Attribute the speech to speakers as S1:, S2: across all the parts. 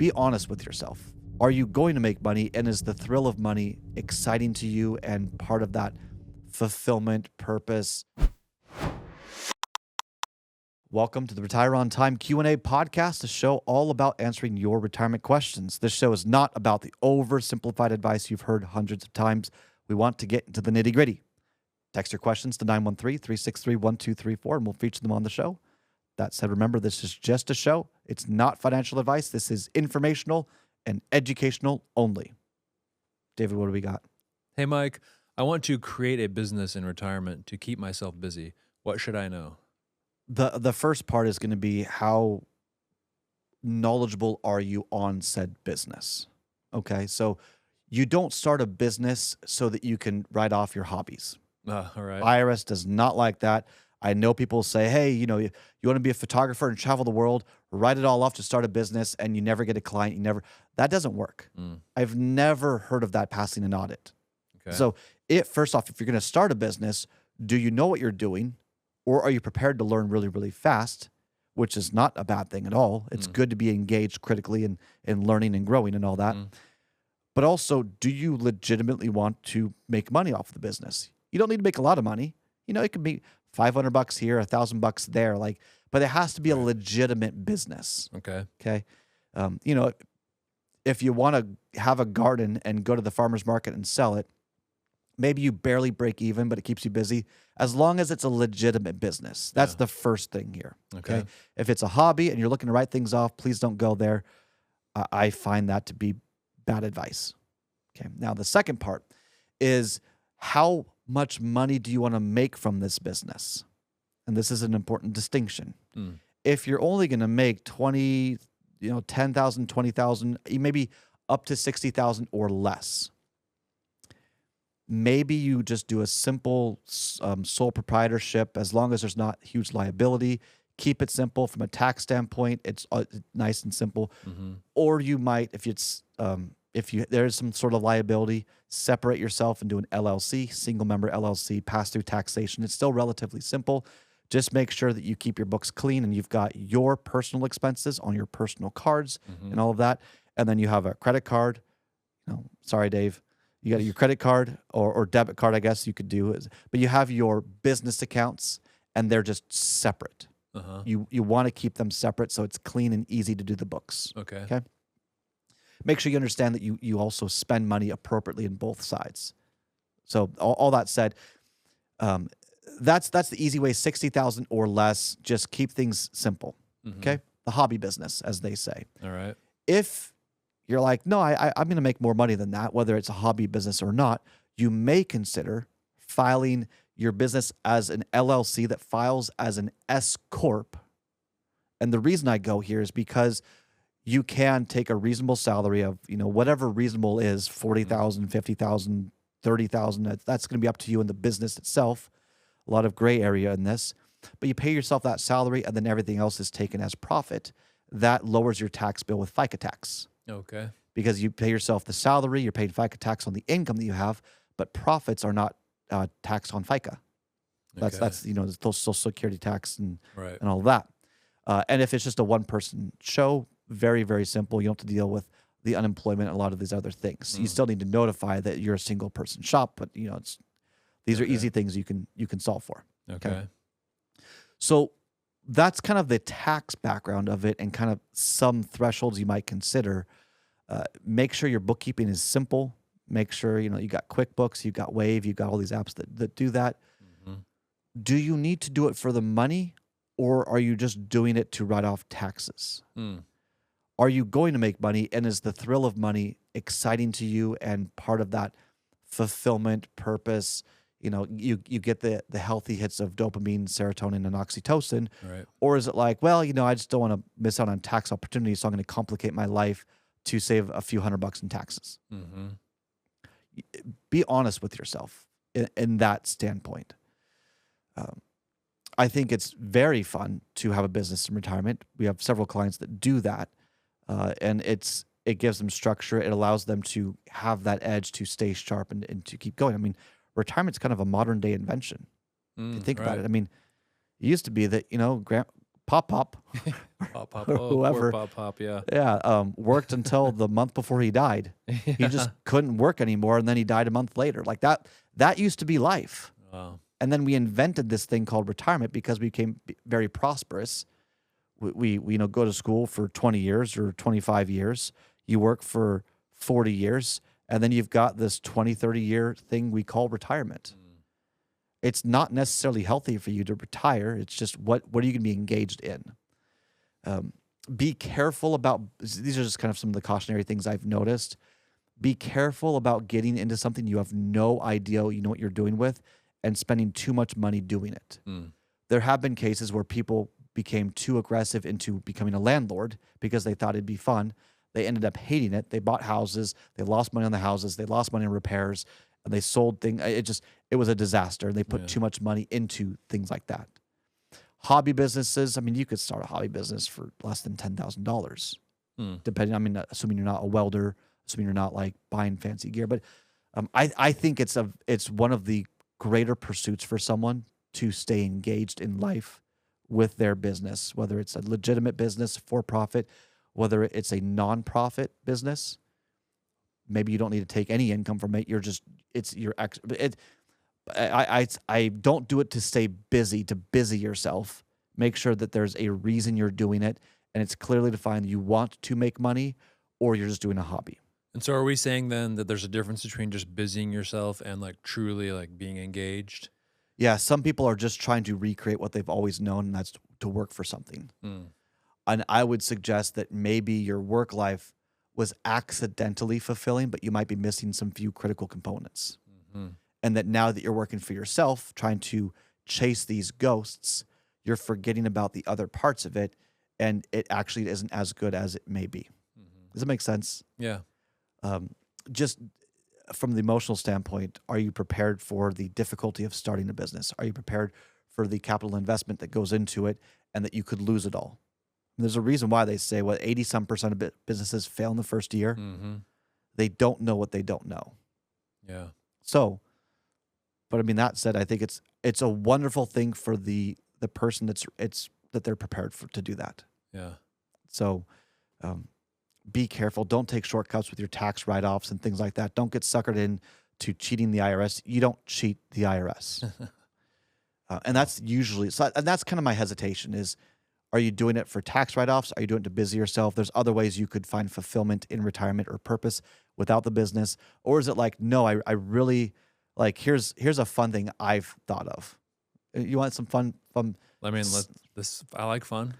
S1: Be honest with yourself. Are you going to make money? And is the thrill of money exciting to you and part of that fulfillment, purpose? Welcome to the Retire on Time Q&A podcast, a show all about answering your retirement questions. This show is not about the oversimplified advice you've heard hundreds of times. We want to get into the nitty-gritty. Text your questions to 913-363-1234 and we'll feature them on the show. That said, remember, this is just a show. It's not financial advice. This is informational and educational only. David, what do we got?
S2: Hey, Mike, I want to create a business in retirement to keep myself busy. What should I know?
S1: The first part is going to be how knowledgeable are you on said business? Okay, so you don't start a business so that you can write off your hobbies.
S2: All right.
S1: IRS does not like that. I know people say, hey, you want to be a photographer and travel the world, write it all off to start a business, and you never get a client. That doesn't work. I've never heard of that passing an audit.
S2: Okay.
S1: So first off, if you're going to start a business, do you know what you're doing? Or are you prepared to learn really, really fast, which is not a bad thing at all. It's good to be engaged critically in learning and growing and all that. But also, do you legitimately want to make money off the business? You don't need to make a lot of money. It could be $500 here, $1,000 there, but it has to be a legitimate business.
S2: Okay.
S1: Okay. If you want to have a garden and go to the farmer's market and sell it, maybe you barely break even, but it keeps you busy. As long as it's a legitimate business, that's the first thing here. Okay. If it's a hobby and you're looking to write things off, please don't go there. I find that to be bad advice. Okay. Now, the second part is how much money do you want to make from this business? And this is an important distinction. If you're only going to make 20, 10,000, 20,000, maybe up to 60,000 or less, maybe you just do a simple sole proprietorship as long as there's not huge liability. Keep it simple from a tax standpoint. It's nice and simple. Or you might, if there's some sort of liability, separate yourself and do an LLC, single member LLC, pass through taxation. It's still relatively simple. Just make sure that you keep your books clean and you've got your personal expenses on your personal cards and all of that. And then you have a credit card. Sorry, Dave. You got your credit card or debit card, I guess you could do. But you have your business accounts and they're just separate. You want to keep them separate so it's clean and easy to do the books. Okay. Make sure you understand that you also spend money appropriately in both sides. So all that said, that's the easy way. 60,000 or less. Just keep things simple. Okay, the hobby business, as they say.
S2: All right.
S1: If you're like, no, I'm going to make more money than that, whether it's a hobby business or not, you may consider filing your business as an LLC that files as an S corp. And the reason I go here is because you can take a reasonable salary of, whatever reasonable is, 40,000, 50,000, 30,000. That's going to be up to you in the business itself. A lot of gray area in this. But you pay yourself that salary and then everything else is taken as profit. That lowers your tax bill with FICA tax.
S2: Okay.
S1: Because you pay yourself the salary, you're paying FICA tax on the income that you have, but profits are not taxed on FICA. That's the Social Security tax and all of that. And if it's just a one-person show, very, very simple. You don't have to deal with the unemployment and a lot of these other things. You still need to notify that you're a single-person shop, but these are easy things you can solve for.
S2: Okay.
S1: So that's kind of the tax background of it and kind of some thresholds you might consider. Make sure your bookkeeping is simple. Make sure, you got QuickBooks, you got Wave, you got all these apps that do that. Do you need to do it for the money or are you just doing it to write off taxes? Are you going to make money and is the thrill of money exciting to you and part of that fulfillment, purpose? You get the healthy hits of dopamine, serotonin, and oxytocin.
S2: Right.
S1: Or is it like, well, I just don't want to miss out on tax opportunities, so I'm going to complicate my life to save a few $100 in taxes? Be honest with yourself in that standpoint. I think it's very fun to have a business in retirement. We have several clients that do that, and it gives them structure. It allows them to have that edge to stay sharp and to keep going. I mean, retirement's kind of a modern day invention. If you think about it. I mean, it used to be that, Pop Pop,
S2: Pop Pop.
S1: or
S2: Oh,
S1: whoever,
S2: poor Pop Pop. Yeah.
S1: yeah, worked until the month before he died. He just couldn't work anymore, and then he died a month later. Like that. That used to be life.
S2: Wow.
S1: And then we invented this thing called retirement because we became very prosperous. We go to school for 20 years or 25 years. You work for 40 years, and then you've got this 20, 30-year thing we call retirement. It's not necessarily healthy for you to retire. It's just what are you going to be engaged in? Be careful about, these are just kind of some of the cautionary things I've noticed. Be careful about getting into something you have no idea you know what you're doing with and spending too much money doing it. There have been cases where people became too aggressive into becoming a landlord because they thought it'd be fun. They ended up hating it. They bought houses. They lost money on the houses. They lost money on repairs, and they sold things. It was a disaster. They put too much money into things like that. Hobby businesses. I mean, you could start a hobby business for less than $10,000, depending. I mean, assuming you're not a welder, assuming you're not like buying fancy gear. But I think it's one of the greater pursuits for someone to stay engaged in life with their business, whether it's a legitimate business for profit, whether it's a nonprofit business. Maybe you don't need to take any income from it. I don't do it to stay busy, to busy yourself. Make sure that there's a reason you're doing it, and it's clearly defined. You want to make money, or you're just doing a hobby.
S2: And so are we saying then that there's a difference between just busying yourself and like truly like being engaged?
S1: Yeah, some people are just trying to recreate what they've always known, and that's to work for something. And I would suggest that maybe your work life was accidentally fulfilling, but you might be missing some few critical components. And that now that you're working for yourself, trying to chase these ghosts, you're forgetting about the other parts of it, and it actually isn't as good as it may be. Does that make sense?
S2: Yeah.
S1: Just from the emotional standpoint, are you prepared for the difficulty of starting a business? Are you prepared for the capital investment that goes into it and that you could lose it all? And there's a reason why they say 80% of businesses fail in the first year. They don't know what they don't know.
S2: Yeah.
S1: So, but I mean, that said, I think it's a wonderful thing for the person that they're prepared to do that.
S2: Yeah.
S1: So, be careful. Don't take shortcuts with your tax write-offs and things like that. Don't get suckered into cheating the IRS. You don't cheat the IRS. And that's usually, and that's kind of my hesitation is, are you doing it for tax write-offs? Are you doing it to busy yourself? There's other ways you could find fulfillment in retirement or purpose without the business. Or is it like, no, I really, like, here's a fun thing I've thought of. You want some fun?
S2: I mean, I like fun.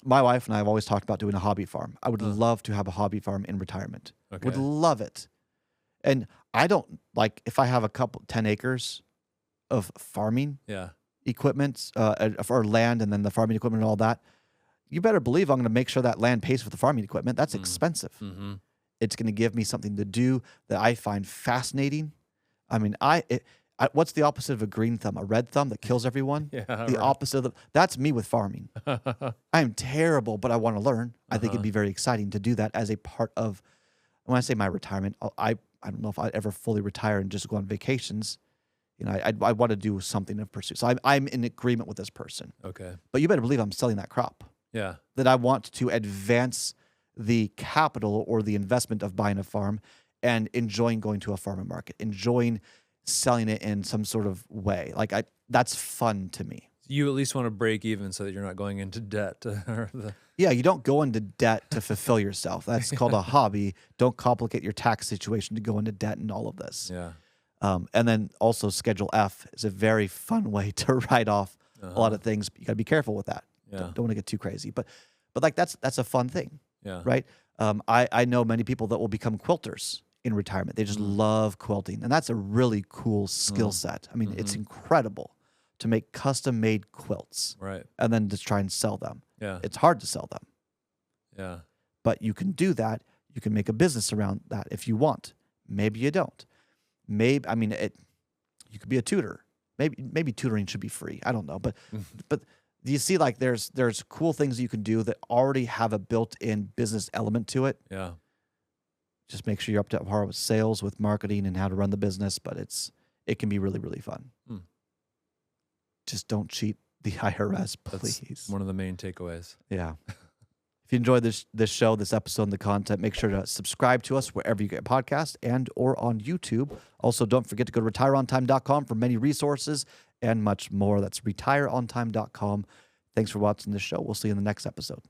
S1: My wife and I have always talked about doing a hobby farm. I would love to have a hobby farm in retirement.
S2: Okay.
S1: Would love it. And I don't, like, if I have 10 acres of farming equipment or land and then the farming equipment and all that, you better believe I'm going to make sure that land pays for the farming equipment. That's expensive. It's going to give me something to do that I find fascinating. I mean, what's the opposite of a green thumb? A red thumb that kills everyone? The opposite of that's me with farming. I am terrible, but I want to learn. I think it'd be very exciting to do that as a part of, when I say my retirement, I don't know if I'd ever fully retire and just go on vacations. You know, I want to do something of pursuit. So I'm in agreement with this person.
S2: Okay.
S1: But you better believe I'm selling that crop.
S2: Yeah.
S1: That I want to advance the capital or the investment of buying a farm and enjoying going to a farmer market, enjoying selling it in some sort of way. Like that's fun to me.
S2: You at least want to break even so that you're not going into debt.
S1: Yeah, you don't go into debt to fulfill yourself. That's called a hobby. Don't complicate your tax situation to go into debt and all of this.
S2: Yeah.
S1: And then also Schedule F is a very fun way to write off a lot of things. You got to be careful with that.
S2: Yeah.
S1: Don't want to get too crazy. But like that's a fun thing.
S2: Yeah.
S1: Right. I know many people that will become quilters in retirement. They just love quilting, and that's a really cool skill set. I mean, it's incredible to make custom-made quilts,
S2: Right.
S1: and then just try and sell them.
S2: Yeah.
S1: It's hard to sell them,
S2: Yeah.
S1: but you can do that. You can make a business around that if you want. Maybe you don't. Maybe you could be a tutor. Maybe tutoring should be free. I don't know, but do you see, like, there's cool things you can do that already have a built-in business element to it.
S2: Yeah.
S1: Just make sure you're up to par with sales, with marketing, and how to run the business. But it can be really, really fun. Just don't cheat the IRS,
S2: That's
S1: please.
S2: one of the main takeaways.
S1: Yeah. If you enjoyed this show, this episode, and the content, make sure to subscribe to us wherever you get podcasts and or on YouTube. Also, don't forget to go to retireontime.com for many resources and much more. That's retireontime.com. Thanks for watching this show. We'll see you in the next episode.